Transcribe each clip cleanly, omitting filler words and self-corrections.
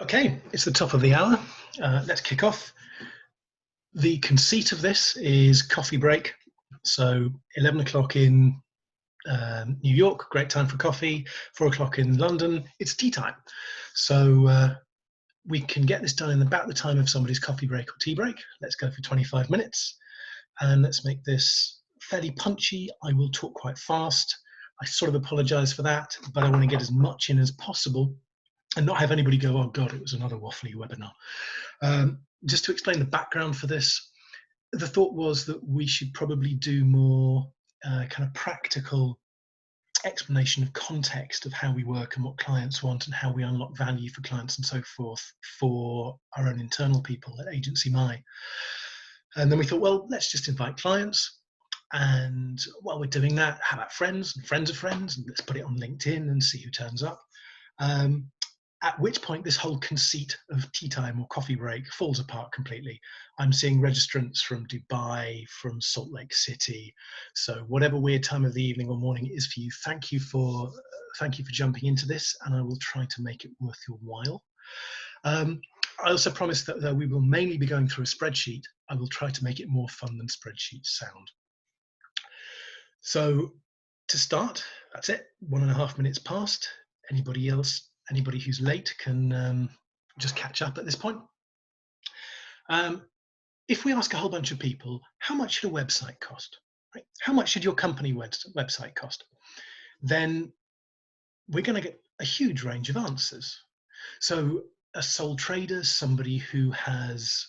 Okay, it's the top of the hour. Let's kick off. The conceit of this is coffee break. So 11 o'clock in New York, great time for coffee. 4 o'clock in London, it's tea time. So we can get this done in about the time of somebody's coffee break or tea break. Let's go for 25 minutes and let's make this fairly punchy. I will talk quite fast. I sort of apologize for that, but I want to get as much in as possible and not have anybody go, oh God, it was another waffly webinar. Just to explain the background for this, the thought was that we should probably do more kind of practical explanation of context of how we work and what clients want and how we unlock value for clients and so forth for our own internal people at Agency My. And then we thought, well, let's just invite clients. And while we're doing that, how about friends and friends of friends? And let's put it on LinkedIn and see who turns up. At which point this whole conceit of tea time or coffee break falls apart completely. I'm seeing registrants from Dubai, from Salt Lake City. So whatever weird time of the evening or morning it is for you, thank you for jumping into this, and I will try to make it worth your while. I also promised that though we will mainly be going through a spreadsheet, I will try to make it more fun than spreadsheets sound. So to start, that's it, 1.5 minutes past. Anybody else? Anybody who's late can just catch up at this point. If we ask a whole bunch of people, how much should a website cost? Right? How much should your company website cost? Then we're going to get a huge range of answers. So a sole trader, somebody who has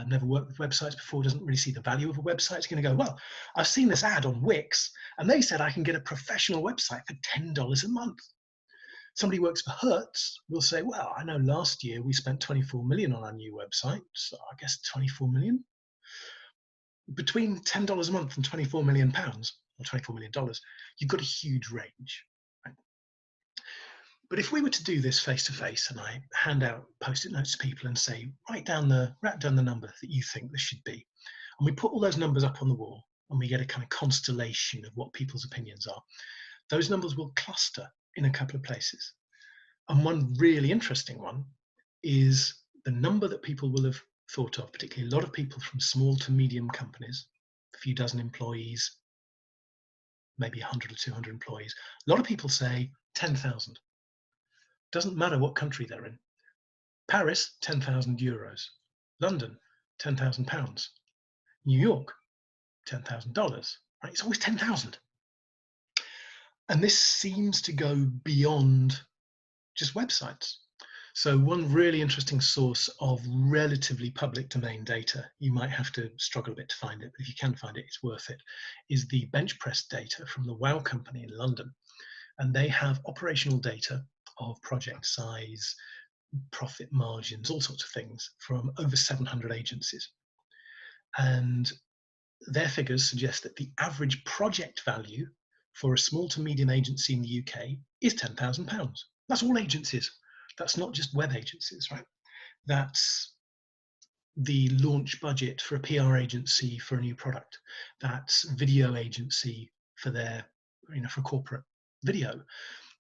never worked with websites before, doesn't really see the value of a website, is going to go, well, I've seen this ad on Wix, and they said I can get a professional website for $10 a month. Somebody who works for Hertz will say, well, I know last year we spent 24 million on our new website, so I guess 24 million. Between $10 a month and 24 million pounds, or $24 million, you've got a huge range. Right? But if we were to do this face to face and I hand out post-it notes to people and say, write down the number that you think this should be, and we put all those numbers up on the wall and we get a kind of constellation of what people's opinions are, those numbers will cluster in a couple of places. And one really interesting one is the number that people will have thought of, particularly a lot of people from small to medium companies, a few dozen employees, maybe 100 or 200 employees. A lot of people say 10,000. Doesn't matter what country they're in. Paris, 10,000 euros. London, 10,000 pounds. New York, $10,000. Right? It's always 10,000. And this seems to go beyond just websites. So one really interesting source of relatively public domain data, you might have to struggle a bit to find it, but if you can find it, it's worth it, is the bench press data from the Wow Company in London. And they have operational data of project size, profit margins, all sorts of things from over 700 agencies. And their figures suggest that the average project value for a small to medium agency in the UK is £10,000. That's all agencies. That's not just web agencies, right? That's the launch budget for a PR agency for a new product. That's video agency for their, for corporate video.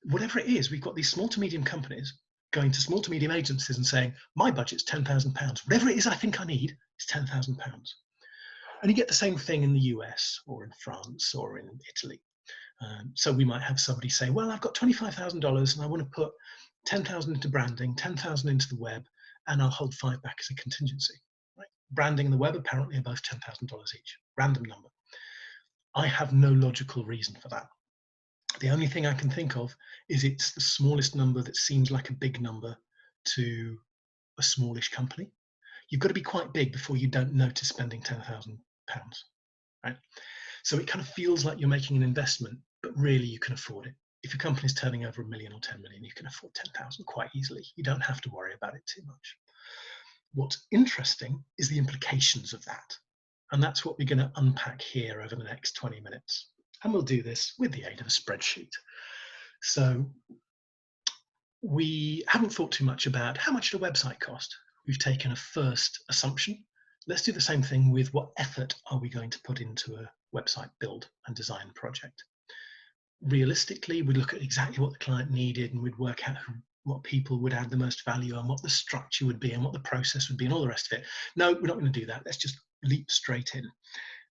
Whatever it is, we've got these small to medium companies going to small to medium agencies and saying, my budget's £10,000. Whatever it is I think I need is £10,000. And you get the same thing in the US or in France or in Italy. So we might have somebody say, well, I've got $25,000 and I want to put 10,000 into branding, 10,000 into the web, and I'll hold 5 back as a contingency. Right? Branding and the web apparently are both $10,000 each, random number. I have no logical reason for that. The only thing I can think of is it's the smallest number that seems like a big number to a smallish company. You've got to be quite big before you don't notice spending £10,000, right? So it kind of feels like you're making an investment, but really you can afford it. If your company's turning over 1 million or 10 million, you can afford 10,000 quite easily. You don't have to worry about it too much. What's interesting is the implications of that. And that's what we're going to unpack here over the next 20 minutes. And we'll do this with the aid of a spreadsheet. So we haven't thought too much about how much should a website cost. We've taken a first assumption. Let's do the same thing with what effort are we going to put into a website build and design project. Realistically, we'd look at exactly what the client needed and we'd work out what people would add the most value and what the structure would be and what the process would be and all the rest of it. No, we're not going to do that. Let's just leap straight in.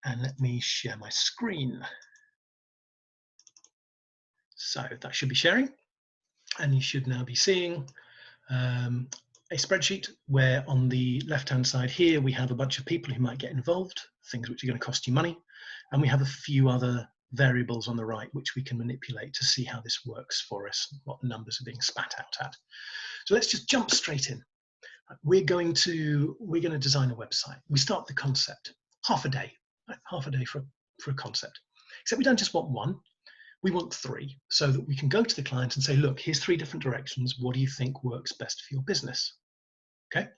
And let me share my screen. So that should be sharing. And you should now be seeing a spreadsheet where on the left-hand side here, we have a bunch of people who might get involved, things which are going to cost you money. And we have a few other variables on the right, which we can manipulate to see how this works for us, what the numbers are being spat out at. So let's just jump straight in. We're going to design a website. We start the concept, half a day, right? Half a day for a concept. Except we don't just want one, we want three, so that we can go to the client and say, look, here's three different directions. What do you think works best for your business? Okay.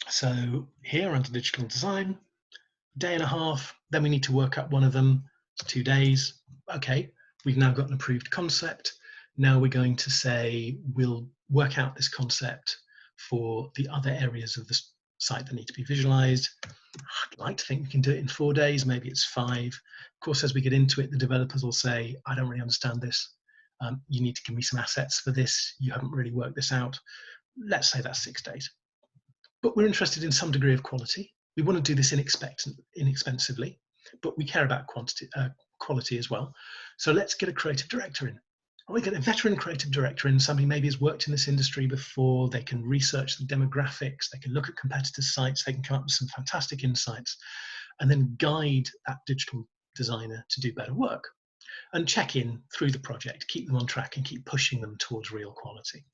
So here under digital design, day and a half, then we need to work up one of them. It's 2 days. Okay, we've now got an approved concept. Now we're going to say we'll work out this concept for the other areas of the site that need to be visualized. I'd like to think we can do it in 4 days, maybe it's 5. Of course, as we get into it, the developers will say, I don't really understand this. You need to give me some assets for this. You haven't really worked this out. Let's say that's 6 days. But we're interested in some degree of quality. We want to do this inexpensively, but we care about quality as well. So let's get a creative director in. We get a veteran creative director in, somebody maybe has worked in this industry before, they can research the demographics, they can look at competitor sites, they can come up with some fantastic insights, and then guide that digital designer to do better work and check in through the project, keep them on track and keep pushing them towards real quality.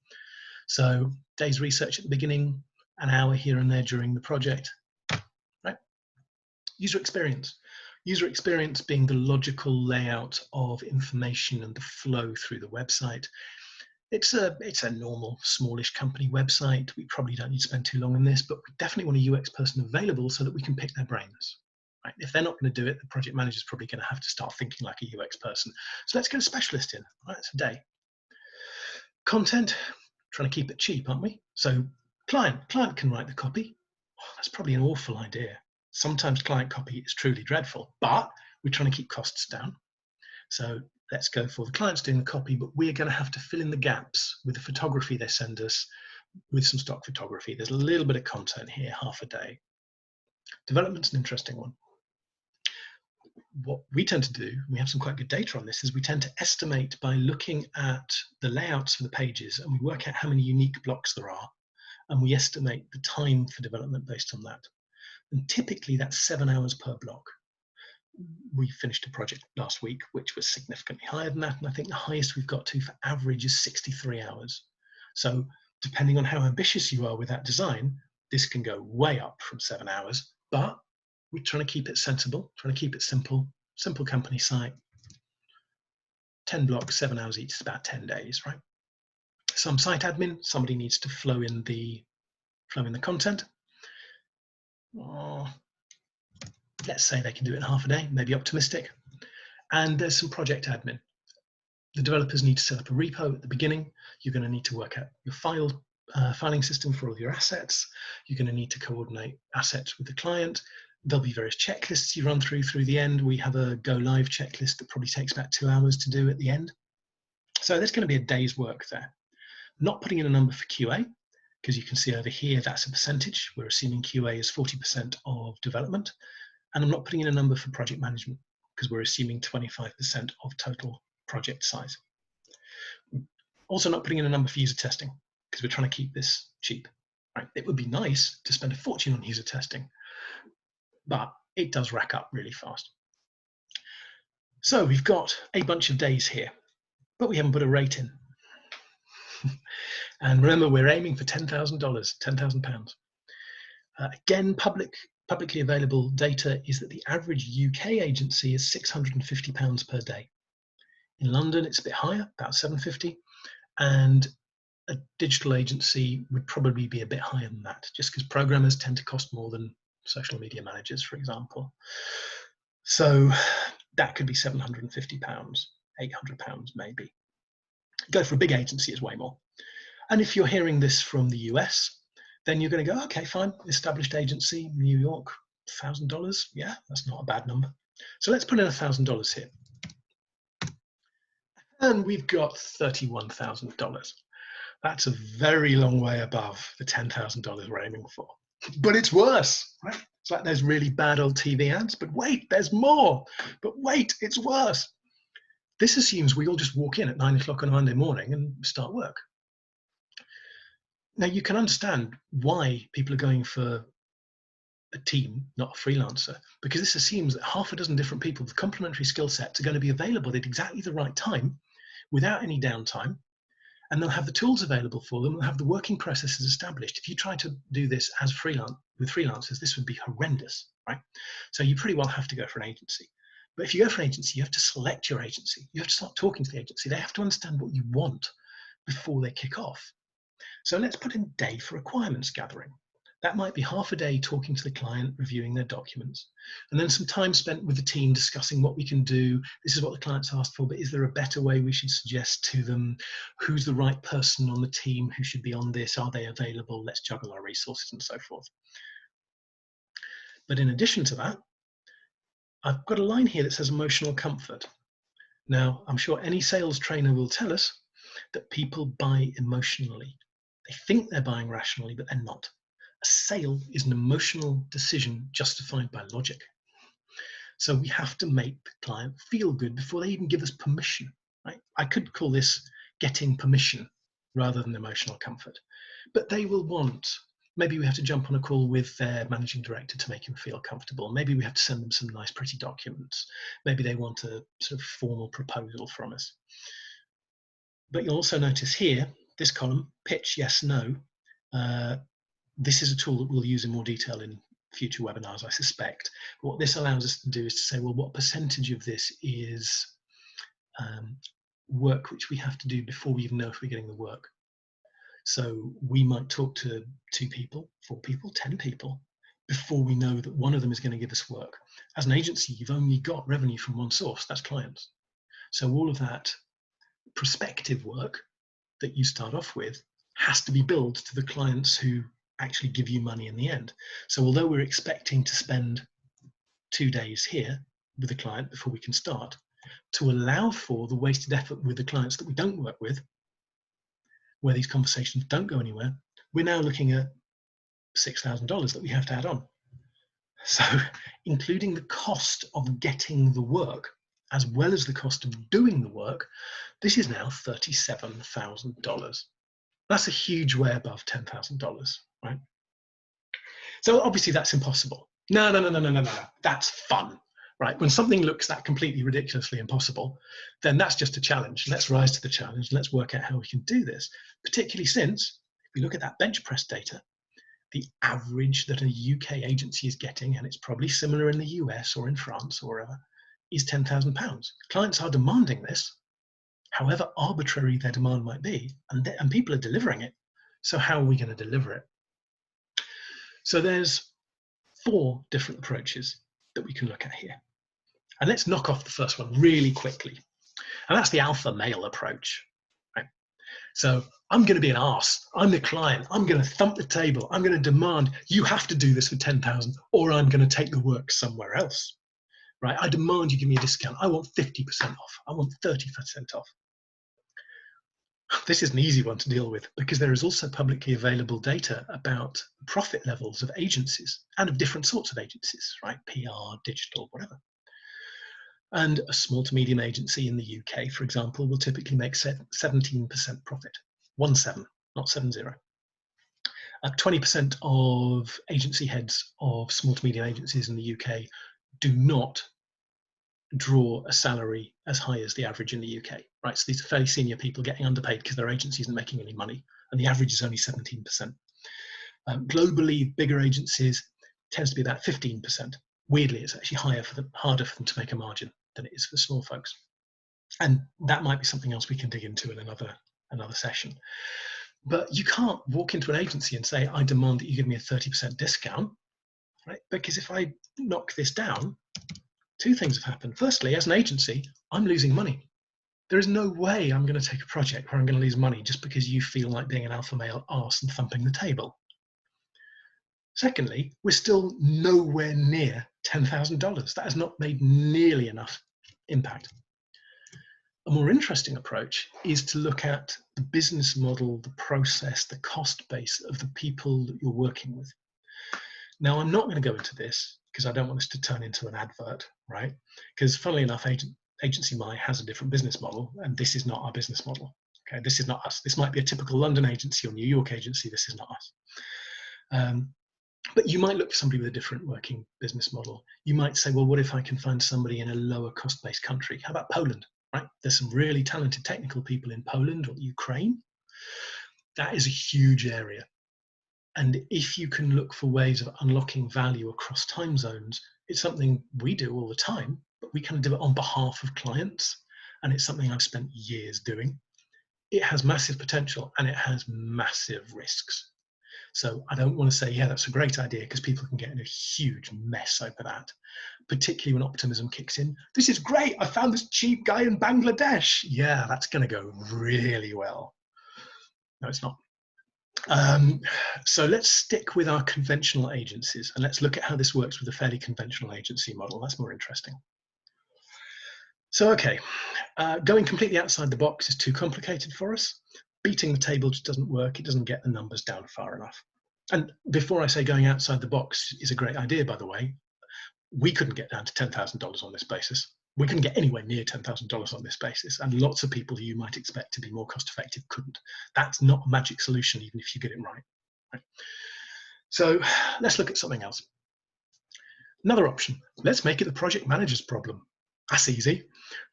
So day's research at the beginning, an hour here and there during the project, right? User experience. User experience being the logical layout of information and the flow through the website. It's a normal smallish company website. We probably don't need to spend too long on this, but we definitely want a UX person available so that we can pick their brains. Right? If they're not going to do it, the project manager is probably going to have to start thinking like a UX person. So let's get a specialist in. Right, it's a day. Content, trying to keep it cheap, aren't we? So client can write the copy. Oh, that's probably an awful idea. Sometimes client copy is truly dreadful, but we're trying to keep costs down. So let's go for the clients doing the copy, but we're going to have to fill in the gaps with the photography they send us with some stock photography. There's a little bit of content here, half a day. Development's an interesting one. What we tend to do, we have some quite good data on this, is we tend to estimate by looking at the layouts for the pages, and we work out how many unique blocks there are, and we estimate the time for development based on that. And typically that's 7 hours per block. We finished a project last week, which was significantly higher than that. And I think the highest we've got to for average is 63 hours. So depending on how ambitious you are with that design, this can go way up from 7 hours, but we're trying to keep it sensible, trying to keep it simple company site. 10 blocks, 7 hours each is about 10 days, right? Some site admin, somebody needs to flow in the content. Let's say they can do it in half a day, maybe optimistic. And there's some project admin. The developers need to set up a repo at the beginning. You're going to need to work out your filing system for all your assets. You're going to need to coordinate assets with the client. There'll be various checklists you run through the end. We have a go live checklist that probably takes about 2 hours to do at the end. So there's going to be a day's work there. Not putting in a number for QA, because you can see over here, that's a percentage. We're assuming QA is 40% of development. And I'm not putting in a number for project management because we're assuming 25% of total project size. Also not putting in a number for user testing because we're trying to keep this cheap. Right? It would be nice to spend a fortune on user testing, but it does rack up really fast. So we've got a bunch of days here, but we haven't put a rate in. And remember, we're aiming for $10,000, £10,000. Again, publicly available data is that the average UK agency is £650 per day. In London, it's a bit higher, about £750, and a digital agency would probably be a bit higher than that, just because programmers tend to cost more than social media managers, for example. So that could be £750, £800 maybe. Go for a big agency is way more. And if you're hearing this from the US, then you're going to go, okay, fine, established agency, New York, $1,000. Yeah, that's not a bad number. So let's put in $1,000 here. And we've got $31,000. That's a very long way above the $10,000 we're aiming for. But it's worse, right? It's like those really bad old TV ads, but wait, there's more. But wait, it's worse. This assumes we all just walk in at 9 o'clock on a Monday morning and start work. Now, you can understand why people are going for a team, not a freelancer, because this assumes that half a dozen different people with complementary skill sets are going to be available at exactly the right time without any downtime, and they'll have the tools available for them, they'll have the working processes established. If you try to do this as with freelancers, this would be horrendous, right? So you pretty well have to go for an agency. But if you go for an agency, you have to select your agency. You have to start talking to the agency. They have to understand what you want before they kick off. So let's put in a day for requirements gathering. That might be half a day talking to the client, reviewing their documents, and then some time spent with the team discussing what we can do. This is what the client's asked for, but is there a better way we should suggest to them? Who's the right person on the team who should be on this? Are they available? Let's juggle our resources and so forth. But in addition to that, I've got a line here that says emotional comfort. Now, I'm sure any sales trainer will tell us that people buy emotionally. They think they're buying rationally, but they're not. A sale is an emotional decision justified by logic. So we have to make the client feel good before they even give us permission, right? I could call this getting permission rather than emotional comfort, but they will want, maybe we have to jump on a call with their managing director to make him feel comfortable. Maybe we have to send them some nice, pretty documents. Maybe they want a sort of formal proposal from us. But you'll also notice here, this column, pitch, yes, no, this is a tool that we'll use in more detail in future webinars, I suspect. But what this allows us to do is to say, well, what percentage of this is work which we have to do before we even know if we're getting the work. So we might talk to 2 people, 4 people, 10 people before we know that one of them is going to give us work. As an agency, you've only got revenue from one source, that's clients. So all of that prospective work that you start off with has to be billed to the clients who actually give you money in the end. So although we're expecting to spend 2 days here with the client before we can start, to allow for the wasted effort with the clients that we don't work with, where these conversations don't go anywhere, we're now looking at $6,000 that we have to add on. So including the cost of getting the work as well as the cost of doing the work, this is now $37,000. That's a huge way above $10,000, right? So obviously that's impossible. No, that's fun, right? When something looks that completely ridiculously impossible, then that's just a challenge. Let's rise to the challenge. Let's work out how we can do this, particularly since if we look at that bench press data, the average that a UK agency is getting, and it's probably similar in the US or in France or wherever, is £10,000. Clients are demanding this, however arbitrary their demand might be, and people are delivering it. So how are we going to deliver it? So there's 4 different approaches that we can look at here. And let's knock off the first one really quickly. And that's the alpha male approach. Right? So I'm going to be an arse. I'm the client. I'm going to thump the table. I'm going to demand you have to do this for 10,000 or I'm going to take the work somewhere else. Right? I demand you give me a discount. I want 50% off. I want 30% off. This is an easy one to deal with because there is also publicly available data about profit levels of agencies and of different sorts of agencies, right? PR, digital, whatever. And a small to medium agency in the UK, for example, will typically make 17% profit. 17, not 70. 20% of agency heads of small to medium agencies in the UK do not draw a salary as high as the average in the UK, right? So these are fairly senior people getting underpaid because their agency isn't making any money, and the average is only 17%. Globally, bigger agencies tends to be about 15%. Weirdly, it's actually harder for them to make a margin than it is for small folks. And that might be something else we can dig into in another session. But you can't walk into an agency and say, I demand that you give me a 30% discount, right? Because if I knock this down, 2 things have happened. Firstly, as an agency, I'm losing money. There is no way I'm going to take a project where I'm going to lose money just because you feel like being an alpha male arse and thumping the table. Secondly, we're still nowhere near $10,000. That has not made nearly enough impact. A more interesting approach is to look at the business model, the process, the cost base of the people that you're working with. Now, I'm not going to go into this because I don't want this to turn into an advert, right? Because funnily enough, Agency My has a different business model, and this is not our business model. Okay, this is not us. This might be a typical London agency or New York agency. This is not us. But you might look for somebody with a different working business model. You might say, well, what if I can find somebody in a lower cost-based country? How about Poland, right? There's some really talented technical people in Poland or Ukraine. That is a huge area. And if you can look for ways of unlocking value across time zones, it's something we do all the time, but we can do it on behalf of clients. And it's something I've spent years doing. It has massive potential and it has massive risks. So I don't want to say, yeah, that's a great idea, because people can get in a huge mess over that, particularly when optimism kicks in. This is great. I found this cheap guy in Bangladesh. Yeah, that's going to go really well. No, it's not. So let's stick with our conventional agencies and let's look at how this works with a fairly conventional agency model. That's more interesting. So, okay, going completely outside the box is too complicated for us. Beating the table just doesn't work. It doesn't get the numbers down far enough. And before I say going outside the box is a great idea, by the way, we couldn't get down to $10,000 on this basis. We couldn't get anywhere near $10,000 on this basis. And lots of people who you might expect to be more cost effective couldn't. That's not a magic solution, even if you get it right. So let's look at something else. Another option, let's make it the project manager's problem. That's easy.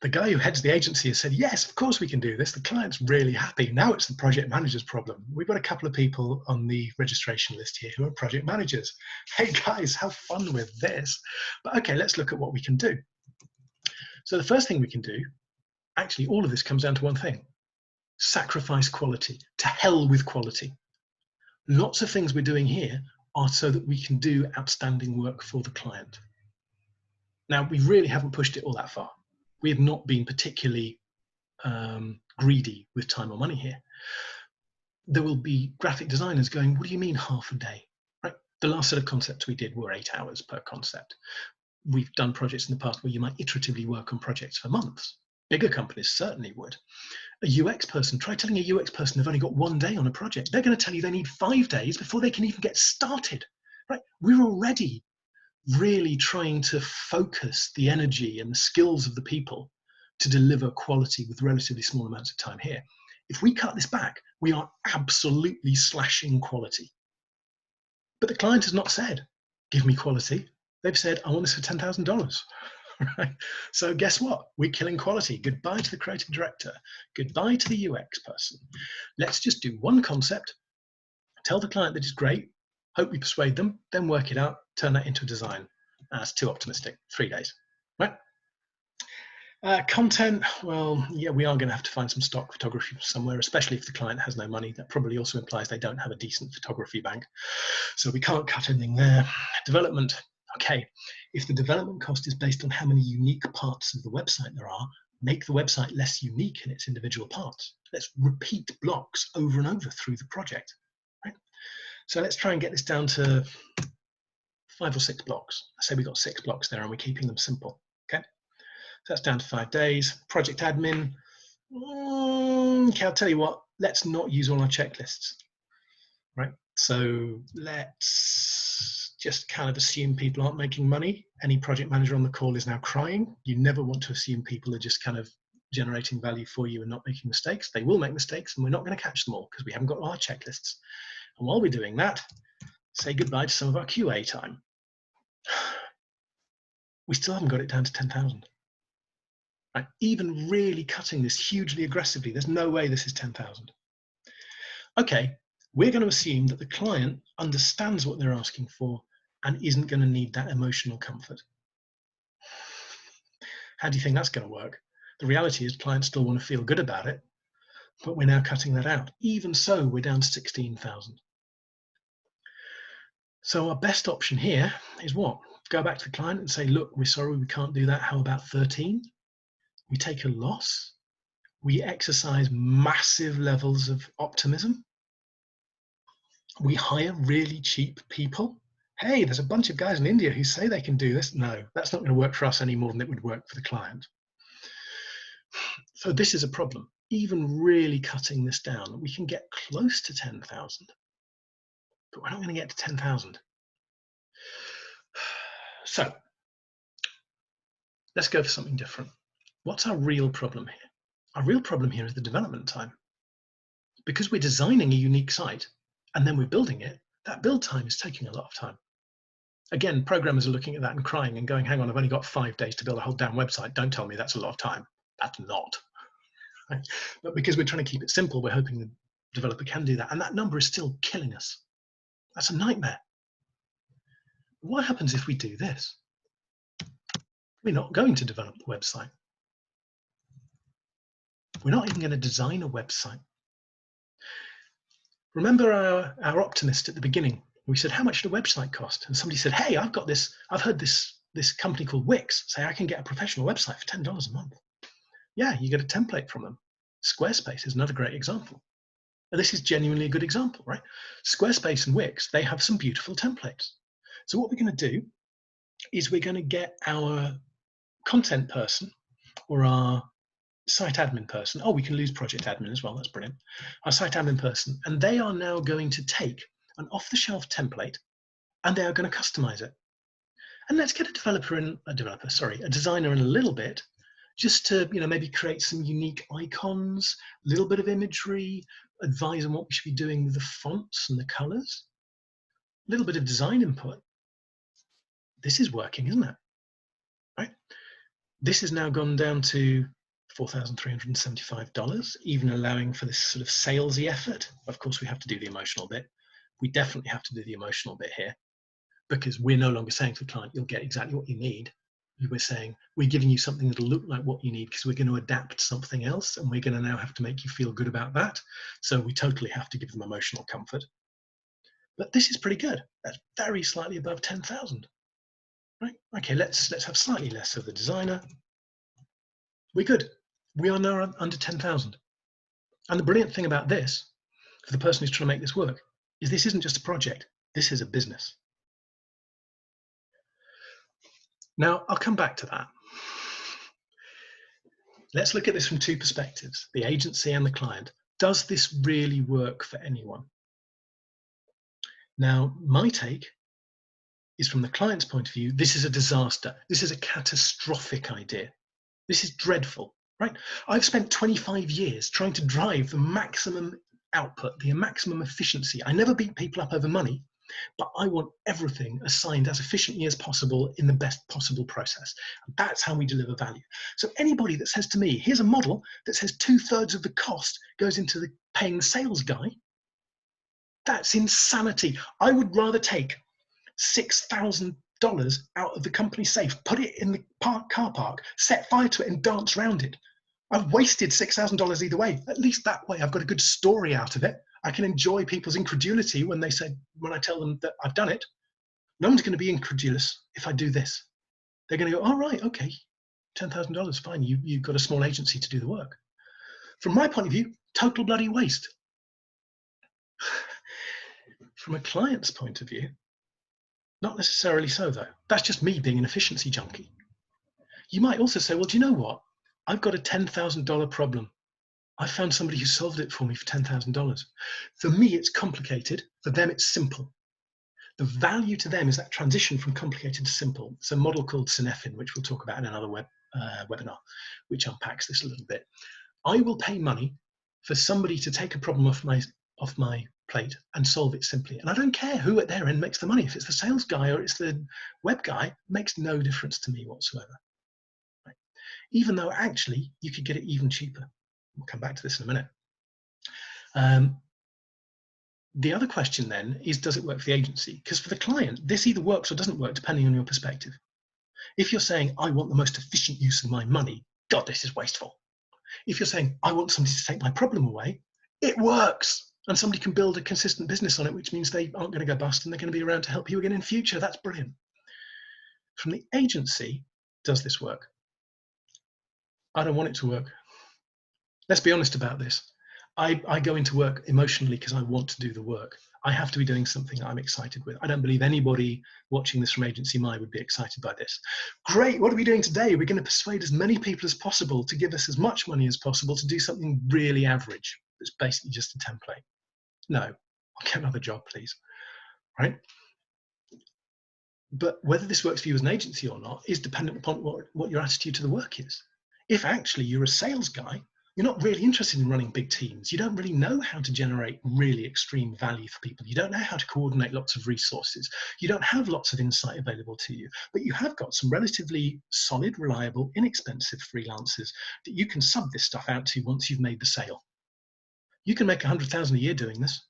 The guy who heads the agency has said, yes, of course we can do this. The client's really happy. Now it's the project manager's problem. We've got a couple of people on the registration list here who are project managers. Hey guys, have fun with this. But okay, let's look at what we can do. So the first thing we can do, actually all of this comes down to one thing: sacrifice quality. To hell with quality. Lots of things we're doing here are so that we can do outstanding work for the client. Now, we really haven't pushed it all that far. We have not been particularly greedy with time or money here. There will be graphic designers going, what do you mean half a day? Right? The last set of concepts we did were 8 hours per concept. We've done projects in the past where you might iteratively work on projects for months. Bigger companies certainly would. A UX person, try telling a UX person they've only got 1 day on a project. They're going to tell you they need 5 days before they can even get started. Right? We're already really trying to focus the energy and the skills of the people to deliver quality with relatively small amounts of time here. If we cut this back, we are absolutely slashing quality. But the client has not said, give me quality. They've said, I want this for $10,000. Right? So guess what? We're killing quality. Goodbye to the creative director. Goodbye to the UX person. Let's just do one concept, tell the client that it's great, hope we persuade them, then work it out, turn that into a design. That's too optimistic. 3 days, right? Content, well, yeah, we are going to have to find some stock photography somewhere, especially if the client has no money. That probably also implies they don't have a decent photography bank. So we can't cut anything there. Development, okay. If the development cost is based on how many unique parts of the website there are, make the website less unique in its individual parts. Let's repeat blocks over and over through the project. So let's try and get this down to 5 or 6 blocks. I say we've got 6 blocks there and we're keeping them simple, okay? So that's down to 5 days. Project admin, okay, I'll tell you what, let's not use all our checklists, right? So let's just kind of assume people aren't making money. Any project manager on the call is now crying. You never want to assume people are just kind of generating value for you and not making mistakes. They will make mistakes and we're not going to catch them all because we haven't got our checklists. And while we're doing that, say goodbye to some of our QA time. We still haven't got it down to 10,000. Right? Even really cutting this hugely aggressively, there's no way this is 10,000. Okay, we're going to assume that the client understands what they're asking for and isn't going to need that emotional comfort. How do you think that's going to work? The reality is clients still want to feel good about it, but we're now cutting that out. Even so, we're down to 16,000. So our best option here is what? Go back to the client and say, look, we're sorry, we can't do that. How about 13? We take a loss. We exercise massive levels of optimism. We hire really cheap people. Hey, there's a bunch of guys in India who say they can do this. No, that's not going to work for us any more than it would work for the client. So this is a problem. Even really cutting this down, we can get close to 10,000, but we're not going to get to 10,000. So let's go for something different. What's our real problem here? Our real problem here is the development time. Because we're designing a unique site and then we're building it, that build time is taking a lot of time. Again, programmers are looking at that and crying and going, hang on, I've only got 5 days to build a whole damn website. Don't tell me that's a lot of time. That's not. Right? But because we're trying to keep it simple, we're hoping the developer can do that. And that number is still killing us. That's a nightmare. What happens if we do this? We're not going to develop the website. We're not even going to design a website. Remember our optimist at the beginning? We said, how much should a website cost? And somebody said, hey, I've heard this company called Wix say I can get a professional website for $10 a month. Yeah, you get a template from them. Squarespace is another great example. And this is genuinely a good example, right? Squarespace and Wix, they have some beautiful templates. So what we're going to do is we're going to get our content person or our site admin person. Oh, we can lose project admin as well. That's brilliant. Our site admin person, and they are now going to take an off-the-shelf template and they are going to customize it. And let's get a designer in a little bit, just to maybe create some unique icons, a little bit of imagery, advise on what we should be doing with the fonts and the colors, a little bit of design input. This is working, isn't it? Right? This has now gone down to $4,375, even allowing for this sort of salesy effort. Of course, we have to do the emotional bit. We definitely have to do the emotional bit here, because we're no longer saying to the client, you'll get exactly what you need. We're saying, we're giving you something that'll look like what you need because we're going to adapt something else and we're going to now have to make you feel good about that. So we totally have to give them emotional comfort. But this is pretty good. That's very slightly above 10,000. Right? Okay, let's have slightly less of the designer. We're good. We are now under 10,000. And the brilliant thing about this, for the person who's trying to make this work, is this isn't just a project. This is a business. Now, I'll come back to that. Let's look at this from two perspectives, the agency and the client. Does this really work for anyone? Now, my take is from the client's point of view, this is a disaster. This is a catastrophic idea. This is dreadful, right? I've spent 25 years trying to drive the maximum output, the maximum efficiency. I never beat people up over money, but I want everything assigned as efficiently as possible in the best possible process. That's how we deliver value. So anybody that says to me, here's a model that says 2/3 of the cost goes into the paying the sales guy, that's insanity. I would rather take $6,000 out of the company safe, put it in the car park, set fire to it and dance around it. I've wasted $6,000 either way. At least that way I've got a good story out of it. I can enjoy people's incredulity when I tell them that I've done it. No one's going to be incredulous if I do this. They're going to go, all right, okay, $10,000, fine. You've got a small agency to do the work. From my point of view, total bloody waste. From a client's point of view, not necessarily so though. That's just me being an efficiency junkie. You might also say, well, do you know what? I've got a $10,000 problem. I found somebody who solved it for me for $10,000. For me, it's complicated. For them, it's simple. The value to them is that transition from complicated to simple. It's a model called Cynefin, which we'll talk about in another webinar, which unpacks this a little bit. I will pay money for somebody to take a problem off my plate and solve it simply. And I don't care who at their end makes the money. If it's the sales guy or it's the web guy, it makes no difference to me whatsoever. Right? Even though actually you could get it even cheaper. We'll come back to this in a minute. The other question then is, does it work for the agency? Because for the client, this either works or doesn't work depending on your perspective. If you're saying, I want the most efficient use of my money, God, this is wasteful. If you're saying, I want somebody to take my problem away, it works. And somebody can build a consistent business on it, which means they aren't going to go bust and they're going to be around to help you again in future. That's brilliant. From the agency, does this work? I don't want it to work. Let's be honest about this. I go into work emotionally because I want to do the work. I have to be doing something I'm excited with. I don't believe anybody watching this from Agency My would be excited by this. Great, what are we doing today? We're going to persuade as many people as possible to give us as much money as possible to do something really average. It's basically just a template. No, I'll get another job, please. Right? But whether this works for you as an agency or not is dependent upon what your attitude to the work is. If actually you're a sales guy, you're not really interested in running big teams. You don't really know how to generate really extreme value for people. You don't know how to coordinate lots of resources. You don't have lots of insight available to you, but you have got some relatively solid, reliable, inexpensive freelancers that you can sub this stuff out to once you've made the sale. You can make 100,000 a year doing this.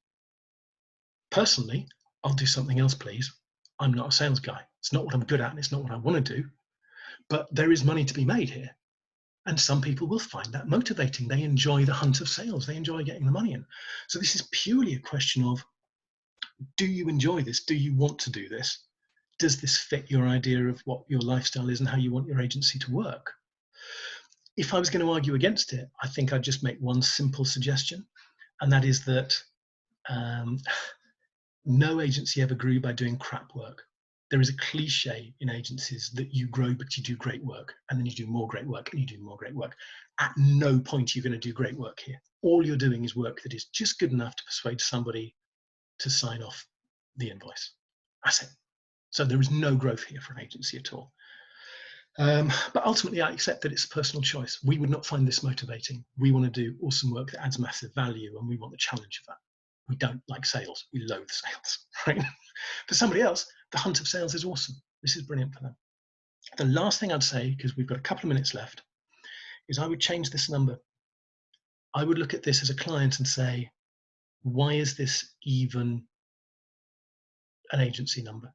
Personally, I'll do something else, please. I'm not a sales guy. It's not what I'm good at, and it's not what I want to do. But there is money to be made here. And some people will find that motivating. They enjoy the hunt of sales. They enjoy getting the money in. So this is purely a question of, do you enjoy this? Do you want to do this? Does this fit your idea of what your lifestyle is and how you want your agency to work? If I was going to argue against it, I think I'd just make one simple suggestion, and that is that no agency ever grew by doing crap work. There is a cliche in agencies that you grow, but you do great work, and then you do more great work, and you do more great work. At no point are you going to do great work here. All you're doing is work that is just good enough to persuade somebody to sign off the invoice. That's it. So there is no growth here for an agency at all. But ultimately, I accept that it's a personal choice. We would not find this motivating. We want to do awesome work that adds massive value, and we want the challenge of that. We don't like sales. We loathe sales, right? For somebody else, the hunt of sales is awesome. This is brilliant for them. The last thing I'd say, because we've got a couple of minutes left, is I would change this number. I would look at this as a client and say, why is this even an agency number?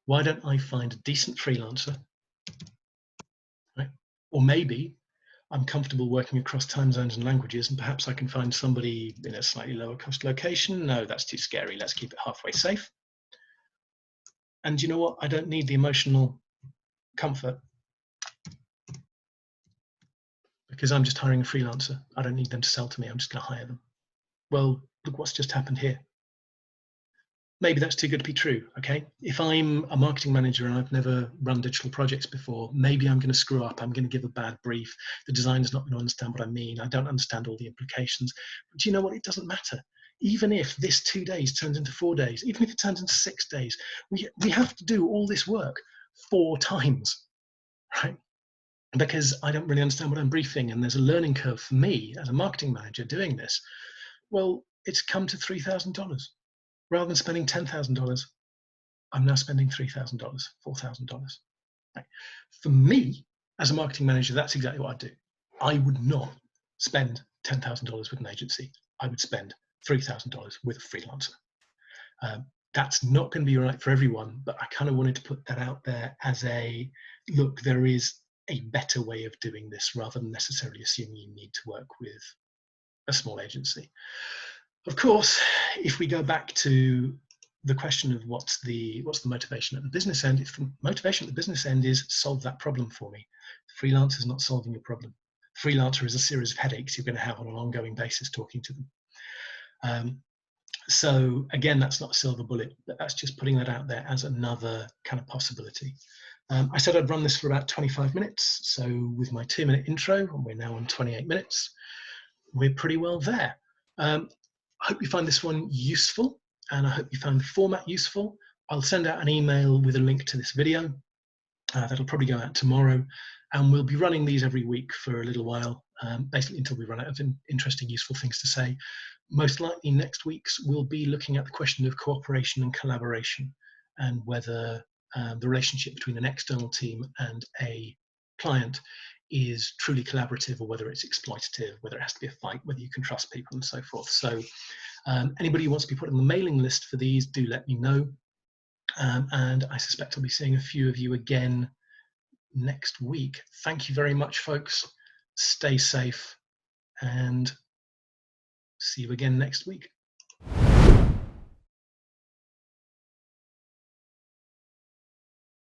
Why don't I find a decent freelancer, right? Or maybe I'm comfortable working across time zones and languages, and perhaps I can find somebody in a slightly lower cost location. No, that's too scary. Let's keep it halfway safe. And you know what? I don't need the emotional comfort because I'm just hiring a freelancer. I don't need them to sell to me. I'm just going to hire them. Well, look what's just happened here. Maybe that's too good to be true, okay? If I'm a marketing manager and I've never run digital projects before, maybe I'm going to screw up. I'm going to give a bad brief. The designer's not going to understand what I mean. I don't understand all the implications. But do you know what? It doesn't matter. Even if this 2 days turns into 4 days, even if it turns into 6 days, we have to do all this work 4 times, right? Because I don't really understand what I'm briefing, and there's a learning curve for me as a marketing manager doing this. Well, it's come to $3,000. Rather than spending $10,000, I'm now spending $3,000, $4,000. Right? For me, as a marketing manager, that's exactly what I'd do. I would not spend $10,000 with an agency. I would spend $3,000 with a freelancer. That's not going to be right for everyone, but I kind of wanted to put that out there as a look, there is a better way of doing this rather than necessarily assuming you need to work with a small agency. Of course, if we go back to the question of what's the motivation at the business end, if the motivation at the business end is solve that problem for me, the freelancer is not solving your problem. The freelancer is a series of headaches you're going to have on an ongoing basis talking to them. So again, that's not a silver bullet, but that's just putting that out there as another kind of possibility. I said I'd run this for about 25 minutes. So with my 2-minute intro, and we're now on 28 minutes, we're pretty well there. I hope you find this one useful, and I hope you found the format useful. I'll send out an email with a link to this video. That'll probably go out tomorrow, and we'll be running these every week for a little while, basically until we run out of interesting, useful things to say. Most likely next week's we'll be looking at the question of cooperation and collaboration, and whether the relationship between an external team and a client is truly collaborative or whether it's exploitative, whether it has to be a fight, whether you can trust people and so forth. So anybody who wants to be put on the mailing list for these, do let me know. And I suspect I'll be seeing a few of you again next week. Thank you very much, folks. Stay safe and see you again next week.